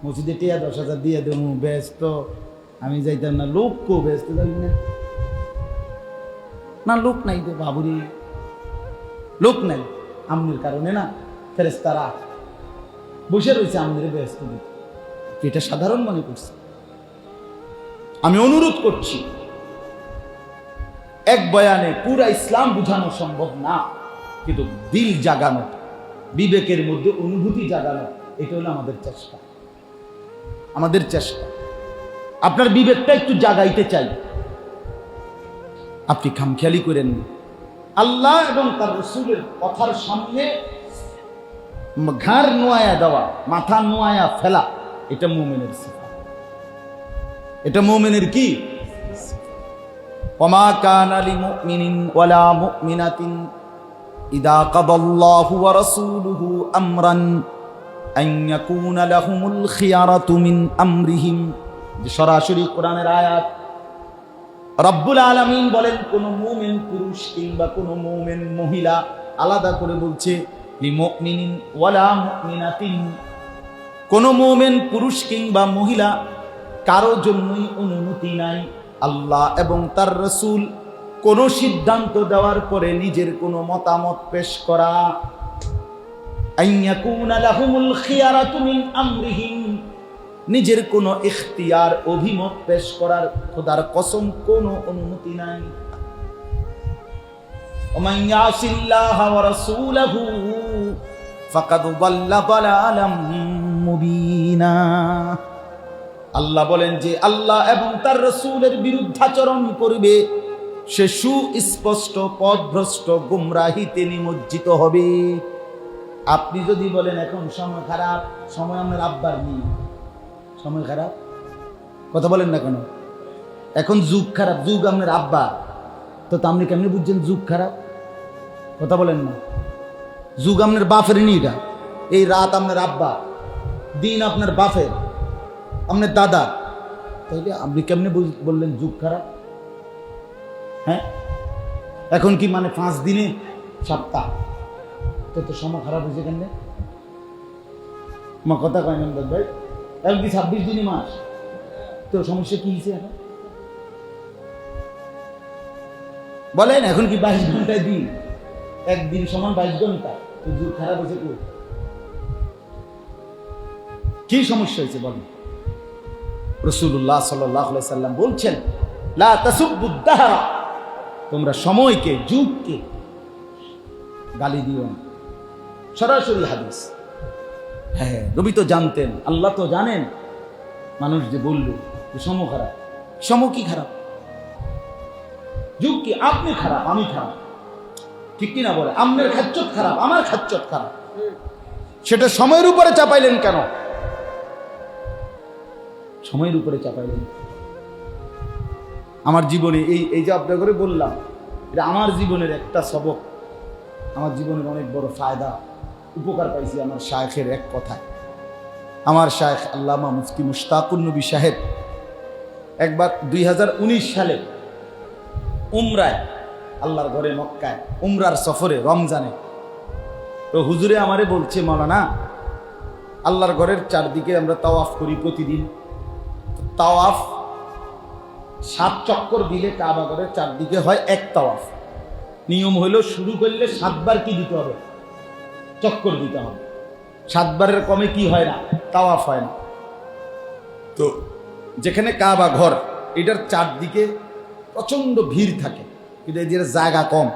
মসজিদে টিয়া 10,000 দিয়ে দেবো, ব্যস্ত আমি যাইতাম না। লোক কো ব্যস্ত যাবি না, না লোক নাই তো বাবুরি, লোক নাই আমনের কারণে না ফেরেশতারা বসে রয়েছে আমনের ব্যস্ত দিতে। এটা সাধারণ মনে করছে। আমি অনুরোধ করছি, এক বয়ানে পুরা ইসলাম বুঝানো সম্ভব না, কিন্তু দিল জাগানো, বিবেকের মধ্যে অনুভূতি জাগানো, এটা হলো আমাদের চেষ্টা। আমাদের চেষ্টা আপনার বিবেকটা একটু জাগাইতে চাই। আপনি খামখেয়ালি করেন না। আল্লাহ এবং তার রাসূলের কথার সামনে ঘাড় নোয়ায়া দেওয়া, মাথা নোয়ায়া ফেলা, এটা মুমিনের সিফাত। এটা মুমিনের কি? ওমা কানা লিমুমিনিন ওয়ালা মুমিনাতিন ইযা কাদাল্লাহু ওয়া রাসূলুহু আমরান আন ইয়াকুনা লাহুমুল খিয়ারাতু মিন আমরিহিম। যে সরাসরি কোরআনের আয়াত। রব্বুল আলামিন বলেন কোন মুমিন পুরুষ কিংবা কোন মুমিন মহিলা, আলাদা করে বলছে লিমুমিনিন ওয়ালা মুমিনাতিন, কোন মুমিন পুরুষ কিংবা মহিলা কারো জন্যই অনুমতি নাই আল্লাহ এবং তার রাসূল কোন সিদ্ধান্ত দেওয়ার পরে নিজের কোনো মতামত পেশ করা। আইয়াকুনা লাহুমুল খিয়ারাতু মিন আমরিহিম, নিজের কোনো ইখতিয়ার অভিমত পেশ করার খোদার কসম কোনো অনুমতি নাই। ওমান ইয়াসিল্লাহা ওয়া রাসূলাহু ফাকাদ দাল্লা দালালাম মুবিনা। আল্লাহ বলেন যে আল্লাহ এবং তার রাসূলের বিরুদ্ধাচরণ করবে সে সুস্পষ্ট পথভ্রষ্ট গুমরাহিতে নিমজ্জিত হবে। আপনি যদি বলেন এখন সময় খারাপ, সময় আপনার আব্বার নেই, সময় খারাপ, কথা বলেন না কেন? এখন যুগ খারাপ, যুগ আপনার আব্বা, তো আপনি কেমনি বুঝছেন যুগ খারাপ? কথা বলেন না। যুগ আপনার বাপের নি, এটা এই রাত আপনার আব্বা, দিন আপনার বাপের, আপনার দাদা, তাইলে আপনি কেমনি বললেন যুগ খারাপ? হ্যাঁ, এখন কি মানে 5 দিনে সপ্তাহ, তো সময় খারাপ হয়েছে কেন? আমার কথা কয় না ভাই, এখন কি 26 দিনই মাস, তো সমস্যা কি হয়েছে এখন বলেন? এখন কি 22 ঘন্টায় দিন, একদিন সমান 22 ঘন্টা, তো যুগ খারাপ হয়েছে কি সমস্যা হয়েছে বলেন? রাসূলুল্লাহ সাল্লাল্লাহু আলাইহি সাল্লাম বলছেন লা তাসুব্বুদ দাহরা, তোমরা সময়কে, যুগকে গালি দিও না। সরাসরি হাদিস। হ্যাঁ, নবী তো জানতেন, আল্লাহ তো জানেন। মানুষ যে বলবে যে সময় খারাপ, সময় কি খারাপ? যুগ কি? আপনি খারাপ, আমি খারাপ, ঠিক কিনা বলে? আপনার খাচ্চত খারাপ, আমার খাচ্চত খারাপ, সেটা সময়ের উপরে চাপাইলেন কেন? সময়ের উপরে চাপাইলেন। আমার জীবনে এই যে আপনার করে বললাম, এটা আমার জীবনের একটা সবক, আমার জীবনের অনেক বড় ফায়দা, উপকার পাইছি আমার শায়েখের এক কথায়। আমার শায়েখ আল্লামা মুফতি মুশতাকুর নবী সাহেব একবার 2019 সালে উমরায়, আল্লাহর ঘরে মক্কায় উমরার সফরে, রমজানে, তো হুজুরে আমারে বলছে, মাওলানা আল্লাহর ঘরের চারদিকে আমরা তাওয়াফ করি প্রতিদিন, তাওয়াফ 7 চক্কর দিলে কাবা ঘরের চারদিকে হয় 1 তাওয়াফ। নিয়ম হলো শুরু করলে 7 বার কি দিতে হবে? চক্কর দিতে হবে। 7 বারের কমে কি হয় না? তাওয়াফ হয় না। তো যেখানে কাবা ঘর, এটার চারদিকে প্রচন্ড ভিড় থাকে, কিন্তু এদের জায়গা কম,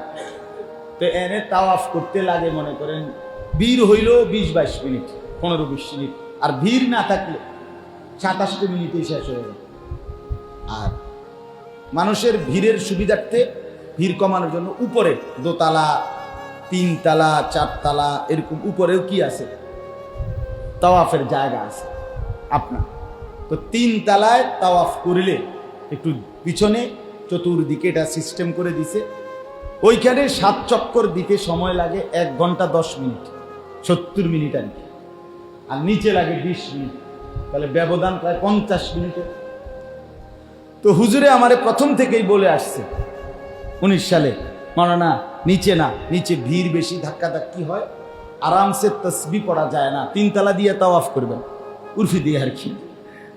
তো এনে তাওয়াফ করতে লাগে মনে করেন ভিড় হইল 20-22 মিনিট, 15-20 মিনিট, আর ভিড় না থাকলে 27 মিনিটেই শেষ হয়ে যায়। আর মানুষের ভিড়ের সুবিধার্থে, ভিড় কমানোর জন্য উপরে 2 তালা, 3 তালা, 4 তালা এরকম উপরেও কি আছে? তাওয়াফের জায়গা আছে আপনার। তো 3 তালায় তাওয়াফ করলে একটু পিছনে চতুর্দিকে এটা সিস্টেম করে দিছে, ওইখানে 7 চক্কর দিতে সময় লাগে 1 ঘন্টা 10 মিনিট, 70 মিনিট আর কি, আর নিচে লাগে 20 মিনিট, তাহলে ব্যবধান প্রায় 50 মিনিটের। তো হুজুরে আমারে প্রথম থেকেই বলে আসছে 19 সালে, মাওলানা নিচে না, নিচে ভিড় বেশি, ধাক্কাধাক্কি হয়, আরামসে তসবিহ পড়া যায় না, 3 তালা দিয়ে তাওয়াফ করবেন। উর্ফি দিয়ে আর কি।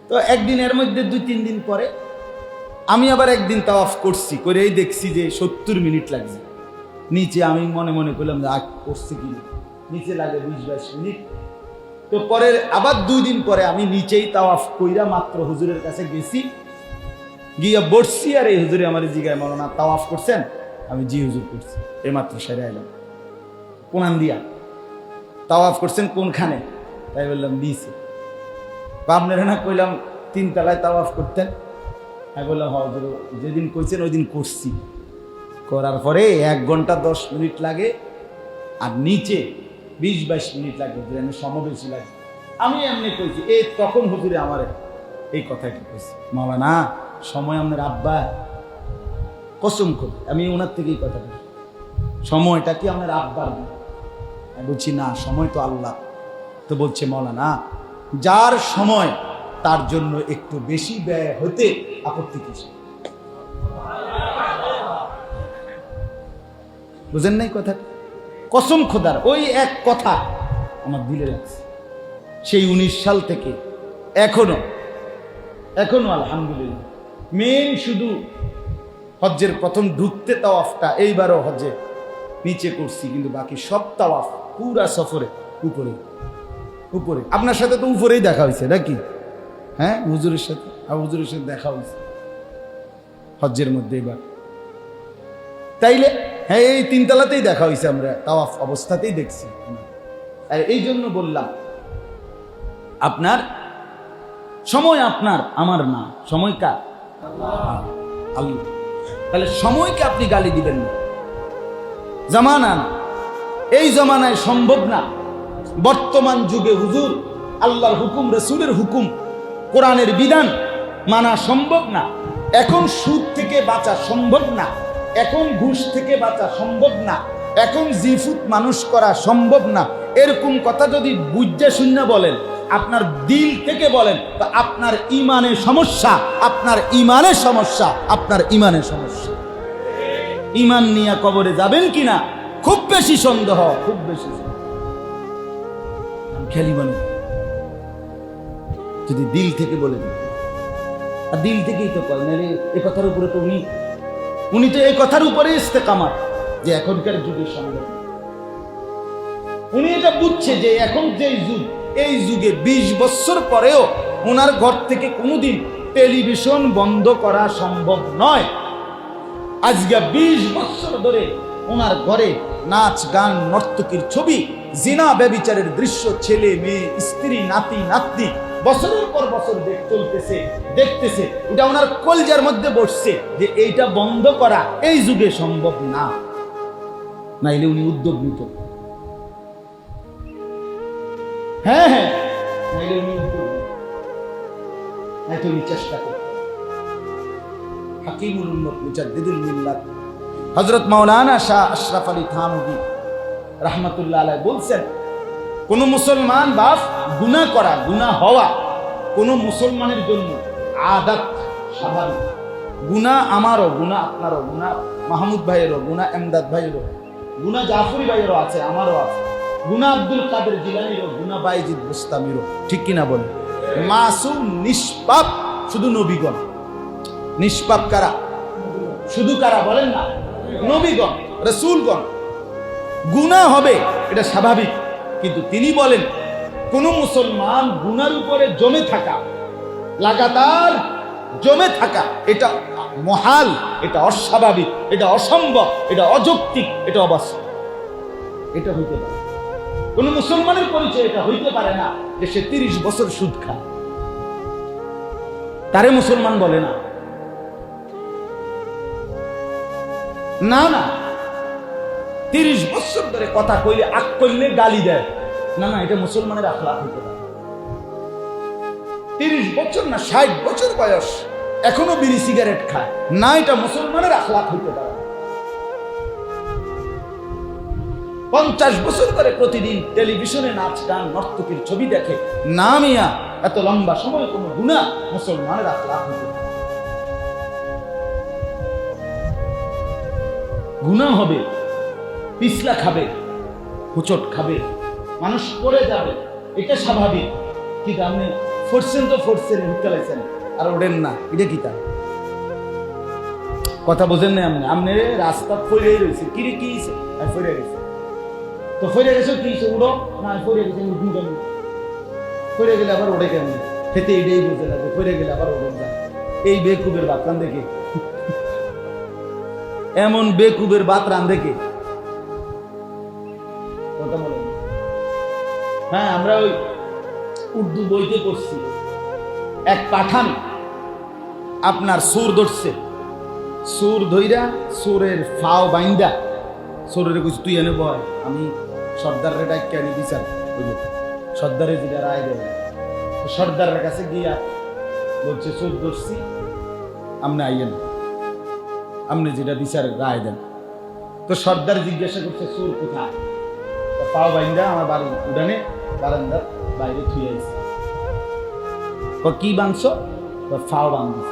তো একদিন এর মধ্যে 2-3 দিন পরে আমি আবার একদিন তাওয়াফ করছি, করেই দেখছি যে 70 মিনিট লাগছে নিচে। আমি মনে মনে করলাম যে করছি কি নিচে লাগে 20-22 মিনিট। তো পরে আবার 2 দিন পরে আমি নিচেই তাওয়াফ কইরা মাত্র হুজুরের কাছে গেছি, গিয়া বসছি। আর এই হুজুরে আমার জিগায়, মাওলানা তাওয়াফ করছেন? আমি জি হুজুর করছি, এই মাত্র সেরে এলাম। কোনান দিয়া তাওয়াফ করছেন কোনখানে? তাই বললাম নিচে। আপনারা না কইলাম 3 তলায় তাওয়াফ করতেন? আমি বললাম হ্যাঁ হুজুর, যেদিন কইছেন ওই দিন করছি। করার পরে 1 ঘন্টা 10 মিনিট লাগে, আর নিচে 20-22 মিনিট লাগে, সমবেশি লাগে। আমি এমনি কইছি, তখন হুজুরে আমার এই কথাটা কইছি, মাওলানা সময় আপনার আব্বা, কসম করে আমি ওনার থেকেই কথা বলি, সময়টা কি আপনার আব্বার? আমি বলছি না, সময় তো আল্লাহ। তো বলছে মাওলানা, যার সময় তার জন্য একটু বেশি ব্যয় হতে আপত্তি কিসে? বুঝেন নাই কথা? কসম খোদার ওই এক কথা আমার দিলে লাগছে। সেই 19 সাল থেকে এখনো আলহামদুলিল্লাহ মেন শুধু হজ্জের প্রথম ঢুকতে তাওয়াফটা এইবারও হজ্জে নিচে করছি, কিন্তু বাকি সব তাওয়াফ পুরা সফরে উপরে। আপনার সাথে তো উপরেই দেখা হয়েছে নাকি? হ্যাঁ, হুজুরের সাথে দেখা হয়েছে হজ্জের মধ্যে এবার। তাইলে হ্যাঁ, এই 3 তলাতেই দেখা হয়েছে, আমরা তাওয়াফ অবস্থাতেই দেখছি। আর এই জন্য বললাম, আপনার সময় আপনার, আমার না, সময় কার? আল্লাহ। তাহলে সময়কে আপনি গালি দিবেন না, জামানা না, এই জামানায় সম্ভব না। বর্তমান যুগে হুজুর আল্লাহর হুকুম, রাসূলের হুকুম, কোরআনের বিধান মানা সম্ভব না। এখন সুদ থেকে বাঁচা সম্ভব না, এখন ঘুষ থেকে বাঁচা সম্ভব না, এখন জিফুত মানুষ করা সম্ভব না। এরকম কথা যদি বুঝে শুনে বলেন, আপনার দিল থেকে বলেন, তো আপনার ইমানের সমস্যা, আপনার ইমানের সমস্যা। ইমান নিয়ে কবরে যাবেন কিনা খুব বেশি সন্দেহ, খেলি মানে যদি দিল থেকে বলেন, আর দিল থেকেই তো কয়, নাহলে এই কথার উপরে তো উনি তো এই কথার উপরে ইস্তেকামাত যে এখনকার যুগের সঙ্গে উনি এটা বুঝছে যে এখন যে যুগ, এই যুগে 20 বছর পরেও ওনার ঘর থেকে কোনোদিন টেলিভিশন বন্ধ করা সম্ভব নয়। আজকে 20 বছর ধরে ওনার ঘরে নাচ গান নর্তকীর ছবি, জিনা ব্যভিচারের দৃশ্য, ছেলে মেয়ে স্ত্রী নাতি নাতনি বছরের পর বছর দেখতেছে। ওটা ওনার কলজার মধ্যে বসছে যে এইটা বন্ধ করা এই যুগে সম্ভব না, নাইলে উনি উদ্যোগ নিত। হ্যাঁ, নাইলে উনি উদ্যোগ নিত, উনি চেষ্টা করতেন। হাকিমুল উম্মত মুজাদ্দিদুল মিল্লাত হযরত মাওলানা শাহ আশরাফ আলী থানভী রাহমাতুল্লাহ আলাইহি বলছেন, কোন মুসলমান বাপ গুনাহ হওয়া কোন মুসলমানের জন্য আদাত, স্বাভাবিক। গুনাহ আমারও, গুনাহ আপনারও, গুনাহ মাহমুদ ভাইয়েরও, গুনাহ এমদাদ ভাইয়েরও, গুনাহ জাফরি ভাইয়েরও আছে, আমারও আছে, গুনাহ আব্দুল কাদের জিলানীরও, গুনাহ বাইজিদ বুস্তামিরও। ঠিক কিনা বলেন? মাসুম, নিষ্পাপ শুধু নবীগণ। নিষ্পাপ কারা? শুধু কারা বলেন না? নবীগণ, রাসূলগণ। গুনাহ হবে এটা স্বাভাবিক, কিন্তু তিনি বলেন কোন মুসলমান গুনার উপরে জমে থাকা, লাগাতার জমে থাকা, এটা মহাল, এটা অস্বাভাবিক, এটা অসম্ভব, এটা অযৌক্তিক, এটা অবাস্তব। এটা হইতে পারে কোন মুসলমানের পরিচয় এটা হইতে পারে না যে সে 30 বছর সুদ খায়, তারে মুসলমান বলে না। না 30 বছর ধরে কথা কইলে, আগ করলে গালি দেয়, না এটা মুসলমানের আখলাক হইতে পারে। 30 বছর না 60 বছর বয়স এখনো বিড়ি সিগারেট খায়, না এটা মুসলমানের আখলাক হইতে পারে। 50 বছর ধরে প্রতিদিন টেলিভিশনে নাচ গান নর্তকীর ছবি দেখে, না মিয়া এত লম্বা সময় কোনো গুনাহ মুসলমানের আখলাক হইতে পারে। গুনাহ হবে, পিছলা খাবে, হুচট খাবে, মানুষ পড়ে যাবে, এটা স্বাভাবিক। কিন্তু আপনি ফোরছেন তো ফোরছেন হুকালাইছেন আর ওঠেন না, এটা কি তা কথা বোঝেন না? আপনি রাস্তা ফইরেই রয়েছে, কিরে কি ফইরে গেছে, তো ফইরে গেছে কি উড়ো না, ফইরে গেছে উঠুন কেন, ফইরে গেলে আবার ওঠে কেন, খেতে এটাই বোঝে না, ফইরে গেলে আবার ওঠেন যায়। এই বেকুবের বাত রান দেখে, এমন বেকুবের বাত রান দেখে কথা বলেন। হ্যাঁ, আমরা ওই উর্দু বইতে পড়ছি, এক পাঠান আপনার সুর ধরছে, সুর ধইরা সুরের ফাও বাইন্দা সুরের কিছু তুই এনে বয়, আমি সর্দারের ডাক্কে আনি বিচার করব, সর্দারে যেটা রায় দেয়, তো সর্দারের কাছে গিয়া বলছে সুর ধরছি, আপনি আইয়েন, আপনি যেটা বিচারের রায় দেন। তো সর্দার জিজ্ঞাসা করছে সুর কোথায়, পাও বাইন্দা আমার বাড়ি উঠানে বারান্দার বাইরে থুয়ে আইছে। কি বাংশ, ফাও বান্ধিস,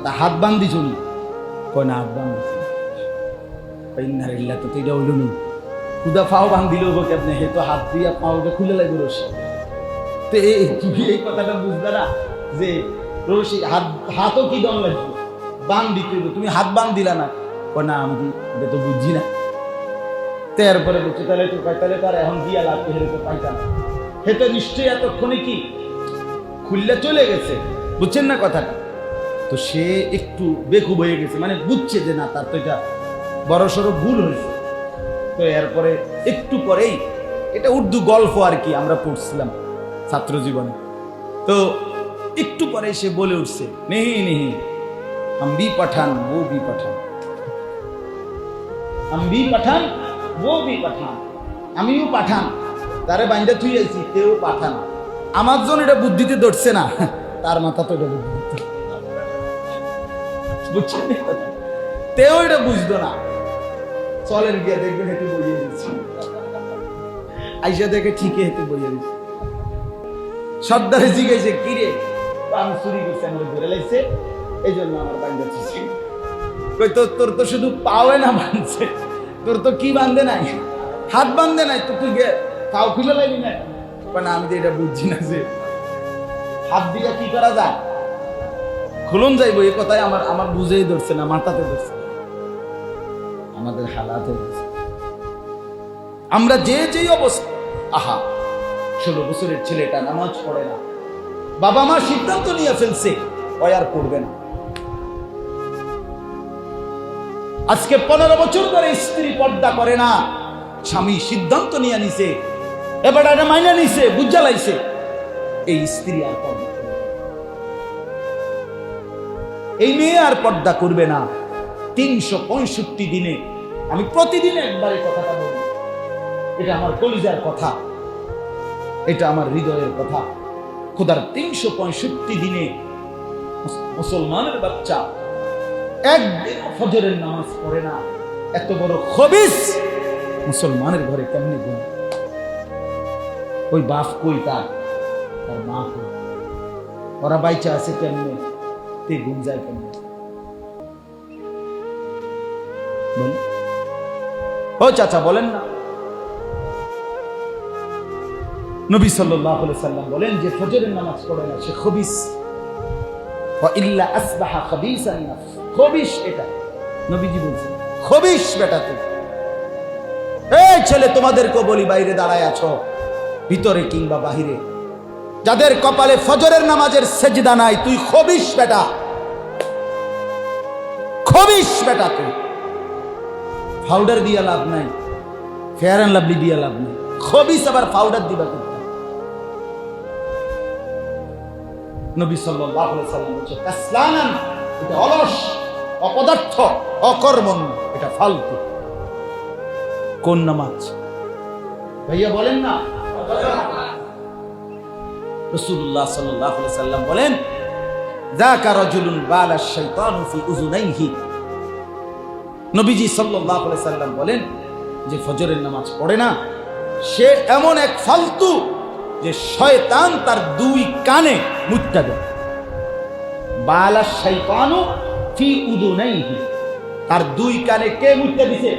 তা হাত বান্ধিস উনি, কয় না হাত বান্ধিস, তো এটা হইল নি, খুদা ফাও বান্ধিল কেমনে, হে তো হাত দিয়া পাওটা খুলে লাগবে রশি। তো এই কথাটা বুঝবে না যে রশি হাতও কি দম লাগবে, বান্ধিতে তুমি হাত বান্ধিলা না, কয় না আমি এটা তো বুঝছি না। এরপরে বলছে তাহলে তো তাহলে তার এখন দিয়া লাগবে, হেরে তো পাইতাম, হে তো নিশ্চয়ই এতক্ষণে কি খুললে চলে গেছে, বুঝছেন না কথাটা? তো সে একটু বেকুব হয়ে গেছে, মানে বুঝছে যে না তার তো এটা বড় সড়ো ভুল হয়েছে। তো এরপরে একটু পরেই, এটা উর্দু গল্প আর কি, আমরা পড়ছিলাম ছাত্র জীবনে, তো একটু পরে সে বলে উঠছে, নেহি নেহি हम भी पठान वो भी पठान, हम भी पठान वो भी पठान, আমিও পাঠান, তারে বাইন্দা তুই আইছি, তেও পাঠান। আমার জন্য এটা বুদ্ধিতে ধরছে না, তার মাথা তো এটা বুদ্ধি, বুঝছেন? তেও এটা বুঝতো না। চলেন গিয়ে দেখবেন হেঁটে বইয়ে দিচ্ছি, আইসা দেখে ঠিকই হেঁটে বইয়ে দিচ্ছি। সর্দারে জিজ্ঞেসে কিরে, আমি চুরি করছি, আমার ধরে লাগছে, এই জন্য আমার বাইন্দা চুষি। তোর তো শুধু পাওয়ে না বাঁধছে, তোর তো কি বান্ধে নাই, হাত বান্ধে নাই, তো তুই পাও খুলে লাগবি না, না আমি তো এটা বুঝছি না যে হাত দিয়ে কি করা যায়, খুলন যাইবো, এ কথায় আমার বুঝেই ধরছে না, মাথাতে ধরছে, আমাদের হালাতে ধরছে। আমরা যে অবস্থা, আহা 16 বছরের ছেলেটা নামাজ পড়ে না, বাবা মা সিদ্ধান্ত নিয়ে ফেলছে ও আর পড়বে না। আজকে 15 বছর ধরে স্ত্রী পর্দা করে না, স্বামী সিদ্ধান্ত নিয়ে নিছে, এবার এটা মাইনা নিছে, বুঝা লাইছে, এই স্ত্রী আর পর্দা করবে, এই মেয়ে আর পর্দা করবে না। 365 দিনে, আমি প্রতিদিন একবার এই কথাটা বলি, এটা আমার কলিজার কথা, এটা আমার হৃদয়ের কথা। খোদার 365 দিনে মুসলমানের বাচ্চা একদিন ফজরের নামাজ পড়ে না, এত বড় খবিস মুসলমানের ঘরে কেমনে গুণ? ওই বাপ কই, তার মা কই, ওরা বাইচা আছে কেমনে, তে গুণ যায় কেমনে? ও চাচা বলেন না, নবী সাল্লাল্লাহু আলাইহি সাল্লাম বলেন যে ফজরের নামাজ পড়ে না সে খবিস, ওয়া ইল্লা আসবাহা খবিসান নাফস, খবিস এটা নবীজি বলছেন, খবিস বেটা তুই। এই ছেলে, তোমাদেরকে বলি, বাইরে দাঁড়ায় আছো, ভিতরে কিংবা বাহিরে, যাদের কপালে ফজরের নামাজের সেজদা নাই, তুই খবিস বেটা, খবিস বেটা তুই। পাউডার দিয়া লাভ নাই, ফেয়ার অ্যান্ড লাভলি দিয়া লাভ নাই, খবিস আবার পাউডার দিবা কোথায়? নবী সাল্লাল্লাহু আলাইহি সাল্লাম বলেছে কাসলানান, এটা অলস, অপদার্থ, অকর্মণ্য, এটা ফালতু। কোন নামাজ ভাইয়া বলেন না? রাসূলুল্লাহ সাল্লাল্লাহু আলাইহি সাল্লাম বলেন যাকা রাজুলুন বালা শাইতানু ফি উযুনাইহি, নবীজি সাল্লাল্লাহু আলাইহি সাল্লাম বলেন যে ফজরের নামাজ পড়ে না সে এমন এক ফালতু যে শয়তান তার 2 কানে মুত্তা দেয়। বালা শাইতানু ফি উযুনাইহি, তার 2 কানে কে মুত্তা দিছে?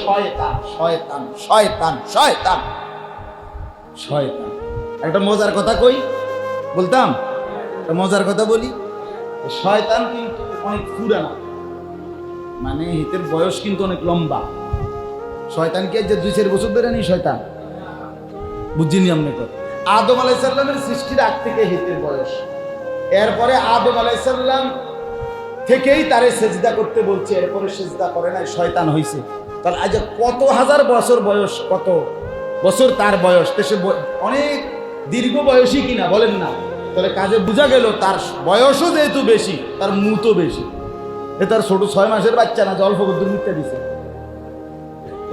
শয়তান, শয়তান, শয়তান, শয়তান, শয়তান। একটা মজার কথা কই, বলতাম? একটা মজার কথা বলি, শয়তান কিন্তু অনেক পুরানা, মানে হিতের বয়স কিন্তু অনেক লম্বা। শয়তান কি যে 2-4 বছর ধরে নেই শয়তান, বুঝিনি আপনি কথা। আদম আলাইহিস সালামের সৃষ্টির আগ থেকে হিতের বয়স, এরপরে আদম আলাইহিস সালাম থেকেই তারে সেজদা করতে বলছে, এরপরে সেজদা করে নাই, শয়তান হইছে। তাহলে আজ কত হাজার বছর বয়স, কত বছর তার বয়স, সে অনেক দীর্ঘ বয়সী কিনা বলেন না? তাহলে কাজে বোঝা গেল তার বয়সও যেহেতু বেশি, তার মুতও বেশি। এ তার ছোট 6 মাসের বাচ্চা না, যে অল্প কদ্দুর মিথ্যা দিছে।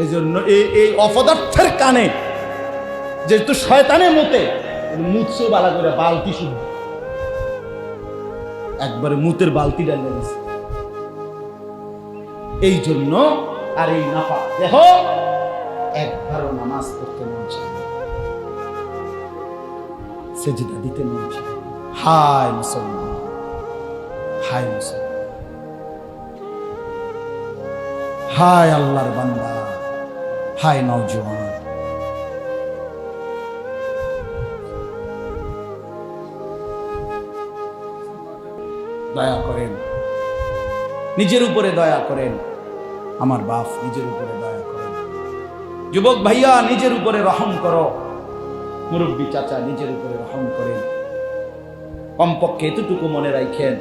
এই জন্য এই অপদার্থের কানে যেহেতু শয়তানের মতে মুতছো বালা করে, বালতি শুদ্ধ একবারে মুতের বালতি ডালে গেছে। এই জন্য আর এই নাফা দেহ একবারও নামাজ পড়তে মন চায় না, সেজদা দিতে মন চায়। হায় মুসলমান, হায় মুসলমান, হায় আল্লাহর বান্দা, হায় নওজোয়ান। দয়া করেন, নিজের উপরে দয়া করেন। আমার বাপ, নিজের উপরে দয়া করেন। যুবক ভাইয়া, নিজের উপরে রহম করো। মুরব্বী চাচা, নিজের উপরে রহম করেন। কমপক্ষে এতটুকু মনে রাখেন,